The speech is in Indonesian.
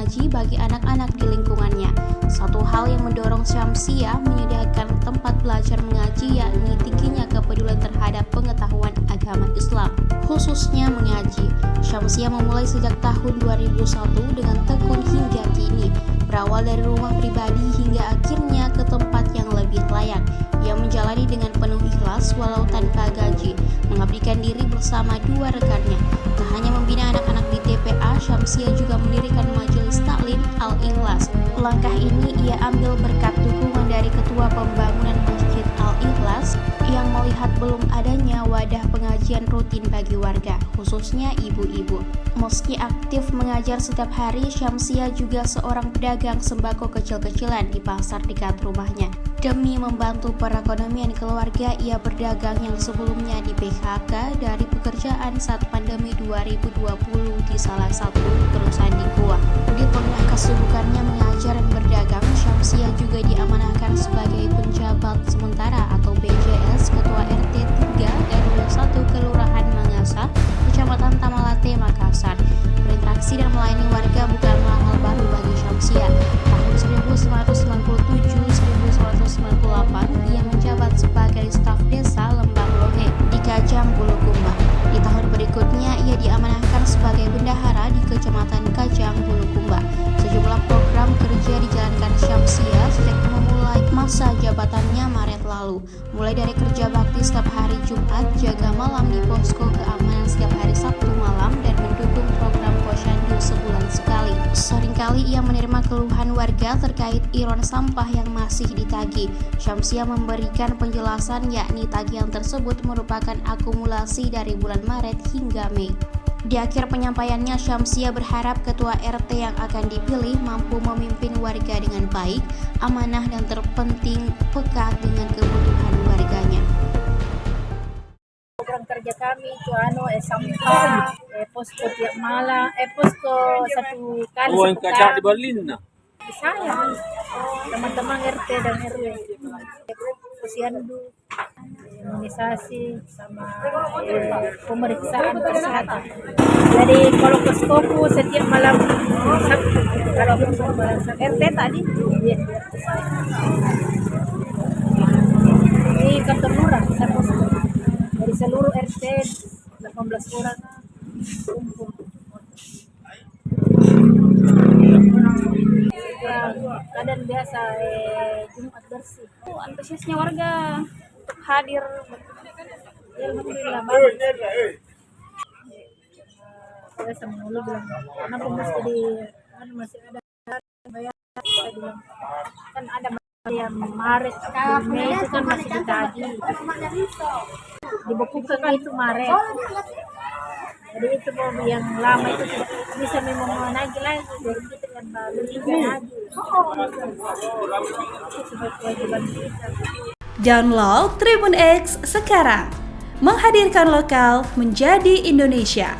mengaji bagi anak-anak di lingkungannya. Satu hal yang mendorong Syamsiah menyediakan tempat belajar mengaji yakni tingginya kepedulian terhadap pengetahuan agama Islam, khususnya mengaji. Syamsiah memulai sejak tahun 2001 dengan tekun hingga kini, berawal dari rumah pribadi hingga akhirnya ke tempat yang lebih layak. Ia menjalani dengan penuh ikhlas walau tanpa gaji, mengabdikan diri bersama dua rekannya. Tak hanya membina anak-anak di TPA, Syamsiah juga mendirikan majelis taklim Al-Ikhlas. Langkah ini ia ambil berkat dukungan dari Ketua Pembangunan Masjid Al-Ikhlas yang melihat belum adanya wadah pengajian rutin bagi warga, khususnya ibu-ibu. Meski aktif mengajar setiap hari, Syamsiah juga seorang pedagang sembako kecil-kecilan di pasar dekat rumahnya. Demi membantu perekonomian keluarga, ia berdagang yang sebelumnya di PHK dari pekerjaan saat pandemi 2020 di salah satu perusahaan di Goa. Di tengah kesibukannya mengajar dan berdagang, Syamsiah juga diamanahkan sebagai penjabat sementara atau BJS Ketua RT 3 RW 1 Kelurahan Mangasa, Kecamatan Tamalate, Makassar. Berinteraksi dan melayani warga bukanlah hal baru bagi Syamsiah. Tahun 1997-1998 ia menjabat sebagai staf desa Lembang Lohe di Kajang Bulukumba. Di tahun berikutnya ia diamanahkan sebagai bendahara di Kecamatan Kajang Bulukumba. Sejumlah program kerja dijalankan Syamsiah sejak memulai masa jabatannya Maret lalu, mulai dari kerja bakti setiap hari Jumat, jaga malam di posko keamanan setiap hari Sabtu malam, dan mendukung program posyandu sebulan sekali. Seringkali ia menerima keluhan warga terkait iuran sampah yang masih ditagih. Syamsiah memberikan penjelasan yakni tagihan tersebut merupakan akumulasi dari bulan Maret hingga Mei. Di akhir penyampaiannya, Syamsiah berharap ketua RT yang akan dipilih mampu memimpin warga dengan baik, amanah, dan terpenting peka dengan kebutuhan warganya. Program kerja kami itu sampah, posko tiap malam, posko satu kali sepekan. Di Berlin nah. Saya, teman-teman RT dan RW, posyandu, imunisasi sama pemeriksaan kesehatan. Jadi kalau poskoku setiap malam Sabtu, kalau RT tadi, ini kantor lurah, saya posko. Dari seluruh RT 18 orang kumpul. Keadaan biasa Jumat bersih. Antusiasnya warga untuk hadir, alhamdulillah bagus. Saya sama dulu bilang, kenapa masih ada bayar? Saya bilang, kan ada yang Maret, Mei itu kan masih ditagih. Dibukukan itu Maret. Jadi itu yang lama itu tidak bisa memang menagih lagi, jadi kita yang baru lagi. Sebagai kewajiban kita. Download Tribun X sekarang, menghadirkan lokal menjadi Indonesia.